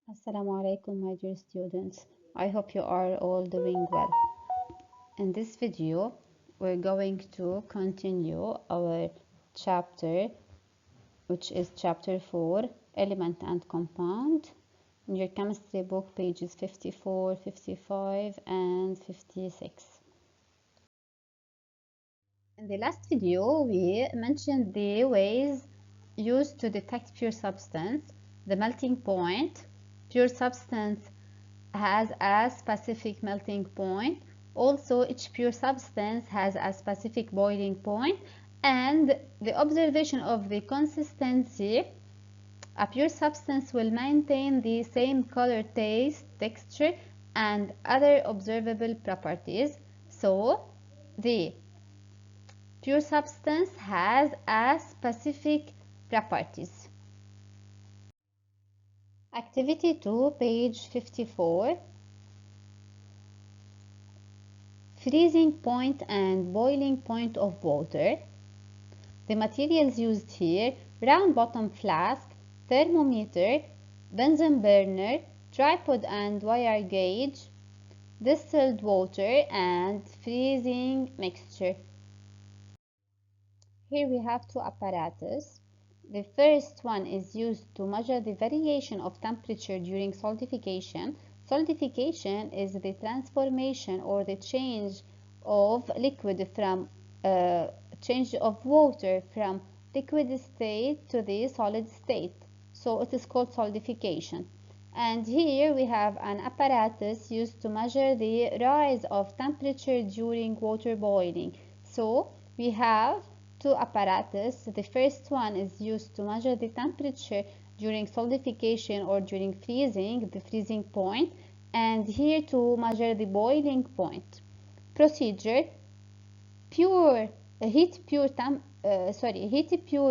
Assalamu alaikum, my dear students. I hope you are all doing well. In this video, we're going to continue our chapter, which is chapter 4, Element and Compound, in your chemistry book, pages 54, 55, and 56. In the last video, we mentioned the ways used to detect pure substance, the melting point. Pure substance has a specific melting point. Also, each pure substance has a specific boiling point, and the observation of the consistency. A pure substance will maintain the same color, taste, texture, and other observable properties. So, the pure substance has a specific properties. Activity 2, page 54. Freezing point and boiling point of water. The materials used here: round bottom flask, thermometer, Bunsen burner, tripod and wire gauge, distilled water, and freezing mixture. Here we have two apparatus. The first one is used to measure the variation of temperature during solidification. Solidification is the transformation or the change of liquid from change of water from liquid state to the solid state. So it is called solidification. And here we have an apparatus used to measure the rise of temperature during water boiling. So we have two apparatus. The first one is used to measure the temperature during solidification or during freezing, the freezing point, and here to measure the boiling point. Procedure: pure heat pure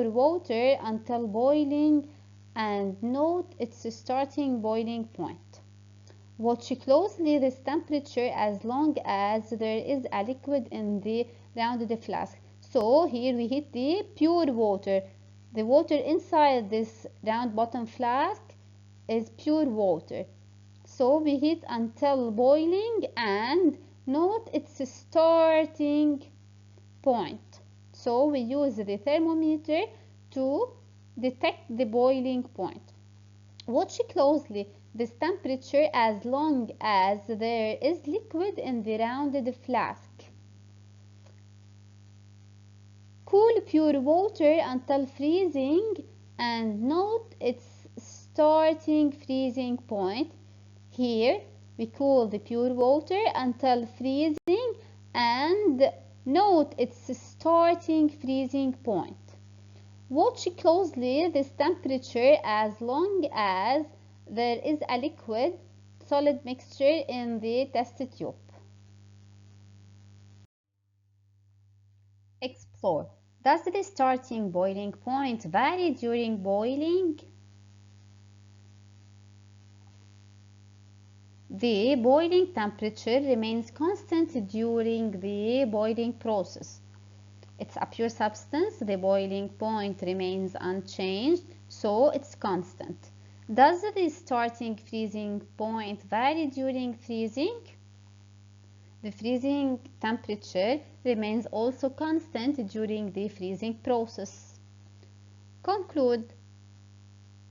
water until boiling and note its starting boiling point. Watch closely this temperature as long as there is a liquid in the rounded flask. So here we heat the pure water. The water inside this round bottom flask is pure water. So we heat until boiling and note its starting point. So we use the thermometer to detect the boiling point. Watch closely this temperature as long as there is liquid in the rounded flask. Cool pure water until freezing and note its starting freezing point. Here we cool the pure water until freezing and note its starting freezing point. Watch closely this temperature as long as there is a liquid solid mixture in the test tube. Explore. Does the starting boiling point vary during boiling? The boiling temperature remains constant during the boiling process. It's a pure substance, the boiling point remains unchanged, so it's constant. Does the starting freezing point vary during freezing? The freezing temperature remains also constant during the freezing process. Conclude.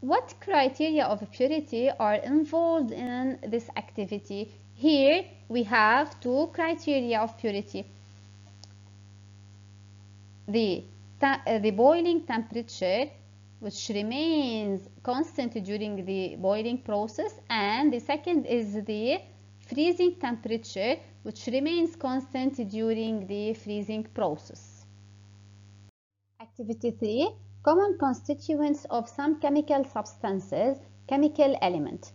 What criteria of purity are involved in this activity? Here we have two criteria of purity. The boiling temperature, which remains constant during the boiling process, and the second is the freezing temperature, which remains constant during the freezing process. Activity 3. Common constituents of some chemical substances, chemical element.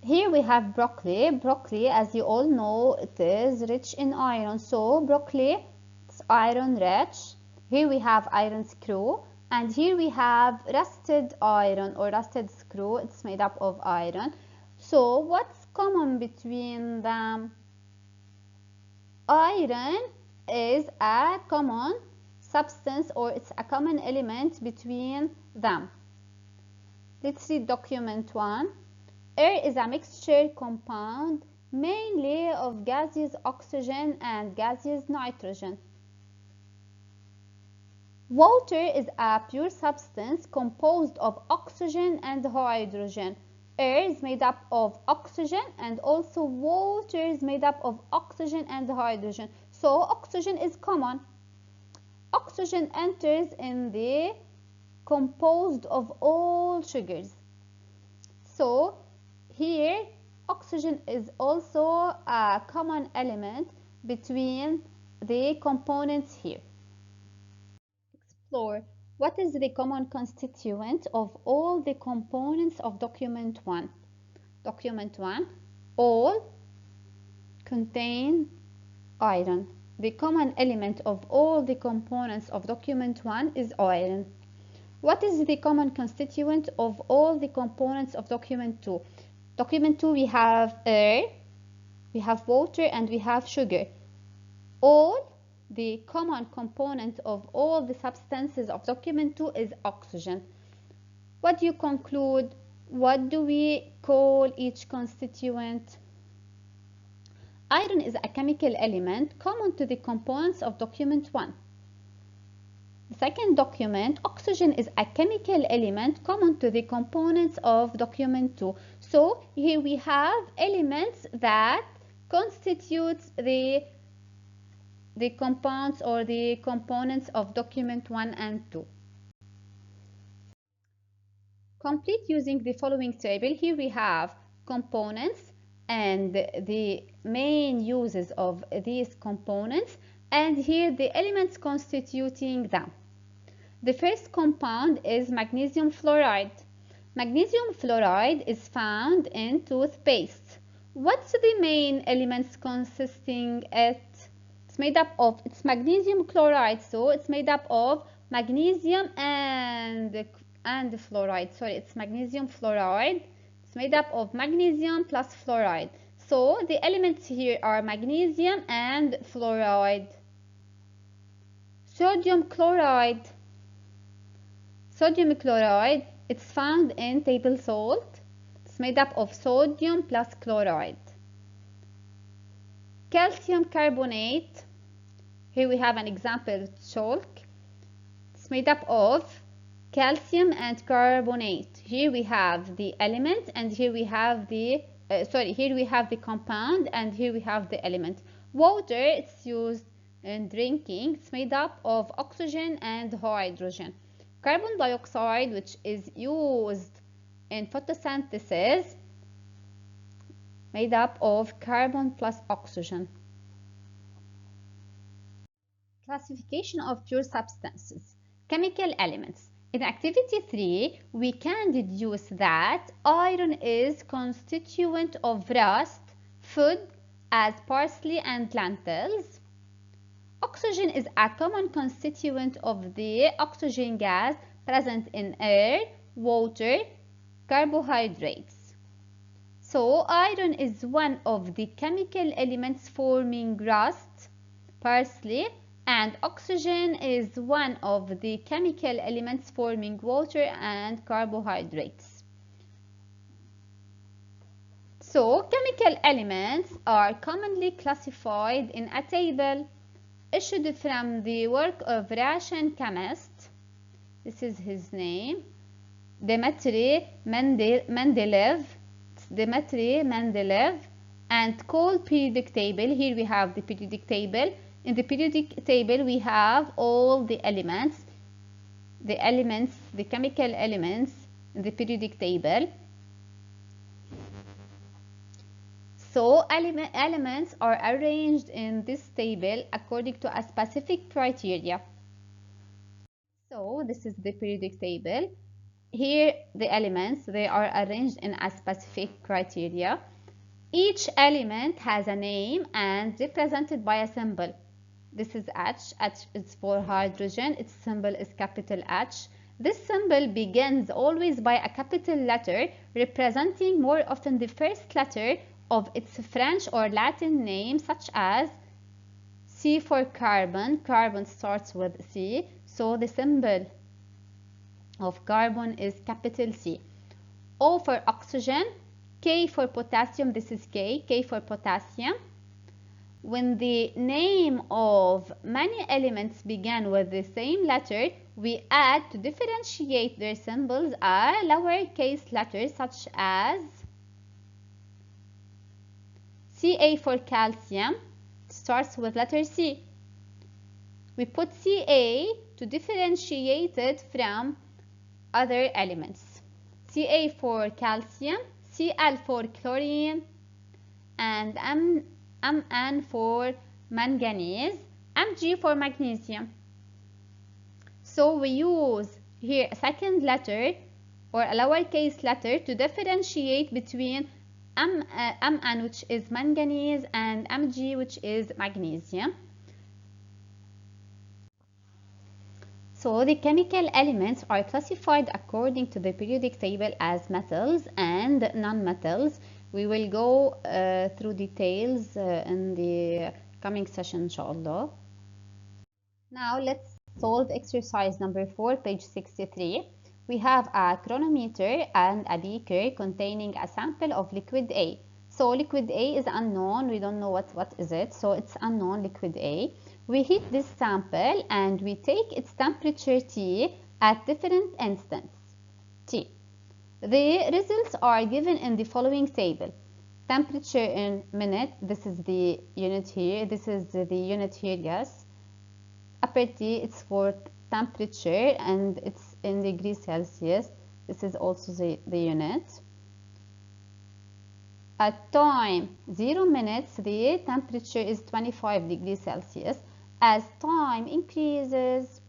Here we have broccoli. Broccoli, as you all know, it is rich in iron. So broccoli, it's iron rich. Here we have iron screw. And here we have rusted iron or rusted screw. It's made up of iron. So what's common between them? Iron is a common substance, or it's a common element between them. Let's read document 1. Air is a mixture compound mainly of gaseous oxygen and gaseous nitrogen. Water is a pure substance composed of oxygen and hydrogen. Air is made up of oxygen, and also water is made up of oxygen and hydrogen. So oxygen is common. Oxygen enters in the composed of all sugars. So here oxygen is also a common element between the components here. Explore what is the common constituent of all the components of document 1. Document 1, all contain iron. The common element of all the components of document 1 is iron. What is the common constituent of all the components of document 2? Document 2 we have air, we have water, and we have sugar. All the common component of all the substances of document 2 is oxygen. What do you conclude? What do we call each constituent? Iron is a chemical element common to the components of document 1. The second document, oxygen is a chemical element common to the components of document 2. So here we have elements that constitute the compounds or the components of document 1 and 2. Complete using the following table. Here we have components and the main uses of these components, and here the elements constituting them. The first compound is magnesium fluoride. Magnesium fluoride is found in toothpaste. What's the main elements consisting it? It's made up of, it's magnesium chloride, so it's made up of magnesium and fluoride. Sorry, it's magnesium fluoride. It's made up of magnesium plus fluoride. So the elements here are magnesium and fluoride. Sodium chloride. Sodium chloride, it's found in table salt. It's made up of sodium plus chloride. Calcium carbonate, here we have an example, chalk. It's made up of calcium and carbonate. Here we have the element, and here we have the here we have the compound, and here we have the element. Water, it's used in drinking. It's made up of oxygen and hydrogen. Carbon dioxide, which is used in photosynthesis, made up of carbon plus oxygen. Classification of pure substances. Chemical elements. In activity 3, we can deduce that iron is constituent of rust, food as parsley and lentils. Oxygen is a common constituent of the oxygen gas present in air, water, carbohydrates. So iron is one of the chemical elements forming rust, parsley, and oxygen is one of the chemical elements forming water and carbohydrates. So chemical elements are commonly classified in a table issued from the work of Russian chemist. This is his name, Dmitry Mendeleev. And called periodic table. Here we have the periodic table. In the periodic table we have all the elements, the chemical elements in the periodic table. So elements are arranged in this table according to a specific criteria. So this is the periodic table. Here the elements, they are arranged in a specific criteria. Each element has a name and represented by a symbol. This is H. H is for hydrogen. Its symbol is capital H. This symbol begins always by a capital letter representing more often the first letter of its French or Latin name, such as C for carbon. Carbon starts with C, so the symbol of carbon is capital C. O for oxygen. K for potassium, this is K for potassium. When the name of many elements begin with the same letter, we add to differentiate their symbols a lowercase letter such as Ca for calcium, starts with letter C. We put Ca to differentiate it from other elements. Ca for calcium, Cl for chlorine, and Mn for manganese, Mg for magnesium. So we use here a second letter or a lowercase letter to differentiate between Mn, which is manganese, and Mg, which is magnesium. So the chemical elements are classified according to the periodic table as metals and non-metals. We will go through details in the coming session, inshallah. Now let's solve exercise number 4, page 63. We have a chronometer and a beaker containing a sample of liquid A. So liquid A is unknown, we don't know what is it, so it's unknown liquid A. We heat this sample and we take its temperature T at different instants T. The results are given in the following table. Temperature in minute, this is the unit here, this is the unit here, yes. Upper T, it's for temperature and it's in degrees Celsius. This is also the unit. At time 0 minutes, the temperature is 25 degrees Celsius. As time increases,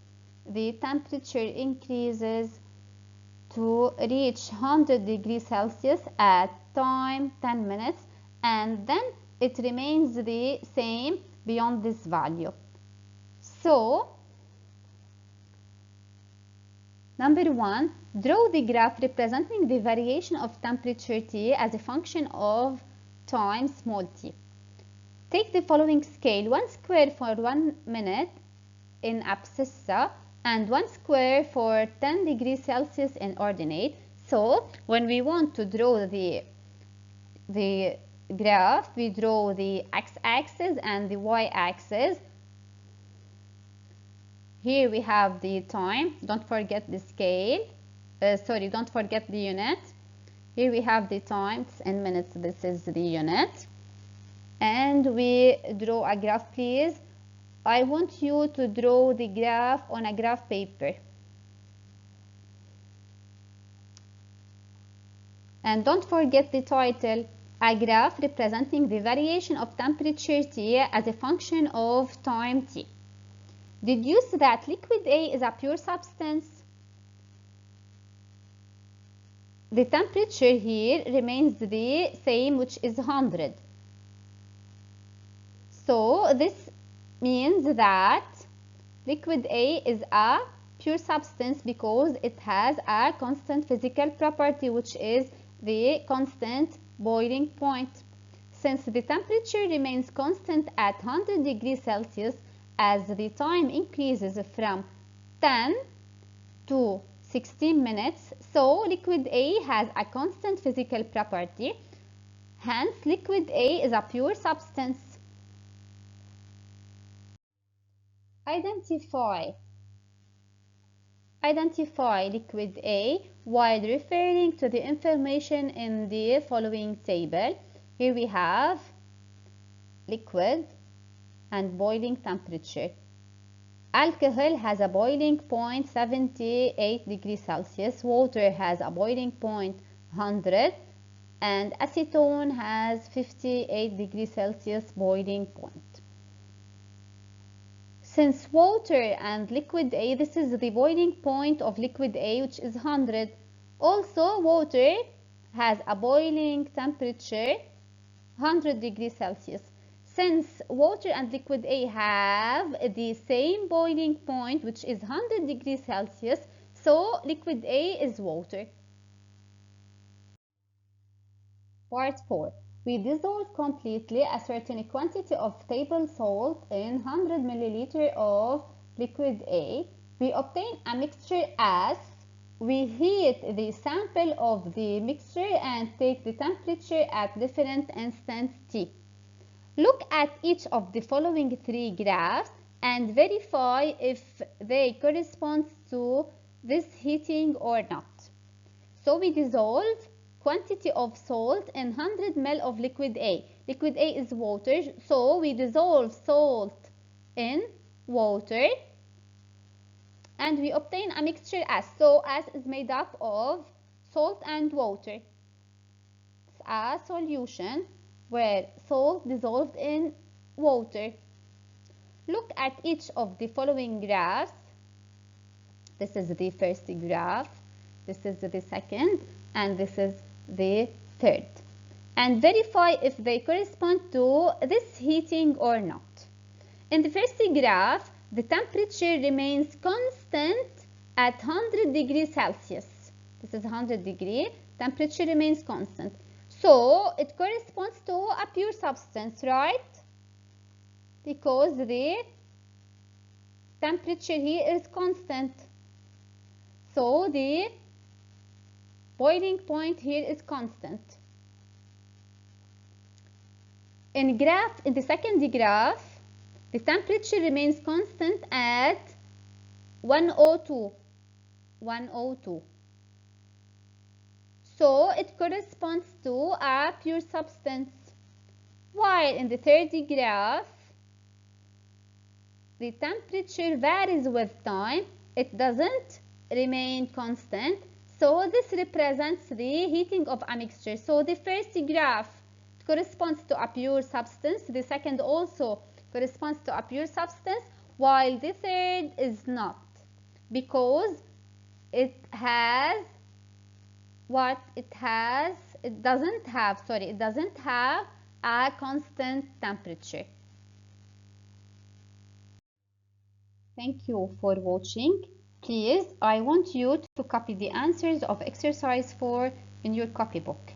the temperature increases to reach 100 degrees Celsius at time 10 minutes, and then it remains the same beyond this value. So, number 1, draw the graph representing the variation of temperature T as a function of time small t. Take the following scale, 1 square for 1 minute in abscissa and 1 square for 10 degrees Celsius in ordinate. So, when we want to draw the graph, we draw the x-axis and the y-axis. Here we have the time, don't forget the scale, don't forget the unit. Here we have the time, it's in minutes, this is the unit. And we draw a graph, please. I want you to draw the graph on a graph paper. And don't forget the title, a graph representing the variation of temperature T as a function of time T. Deduce that liquid A is a pure substance. The temperature here remains the same, which is 100. So this means that liquid A is a pure substance because it has a constant physical property, which is the constant boiling point. Since the temperature remains constant at 100 degrees Celsius, as the time increases from 10 to 16 minutes, so liquid A has a constant physical property. Hence, liquid A is a pure substance. Identify liquid A while referring to the information in the following table. Here we have liquid and boiling temperature. Alcohol has a boiling point 78 degrees Celsius, water has a boiling point 100, and acetone has 58 degrees Celsius boiling point. Since water and liquid A, this is the boiling point of liquid A, which is 100. Also, water has a boiling temperature 100 degrees Celsius. Since water and liquid A have the same boiling point, which is 100 degrees Celsius, so liquid A is water. Part 4. We dissolve completely a certain quantity of table salt in 100 ml of liquid A. We obtain a mixture as we heat the sample of the mixture and take the temperature at different instants t. Look at each of the following three graphs and verify if they correspond to this heating or not. So we dissolve quantity of salt in 100 ml of liquid A. Liquid A is water, so we dissolve salt in water and we obtain a mixture S. So S is made up of salt and water. It's a solution where salt dissolved in water. Look at each of the following graphs. This is the first graph, this is the second, and this is the third. And verify if they correspond to this heating or not. In the first graph, the temperature remains constant at 100 degrees Celsius. This is 100 degrees, temperature remains constant. So it corresponds to a pure substance, right? Because the temperature here is constant. So the boiling point here is constant. In the second graph, the temperature remains constant at 102. So it corresponds to a pure substance. While in the third graph, the temperature varies with time. It doesn't remain constant. So this represents the heating of a mixture. So the first graph corresponds to a pure substance. The second also corresponds to a pure substance, while the third is not, because it doesn't have a constant temperature. Thank you for watching. Please, I want you to copy the answers of exercise 4 in your copybook.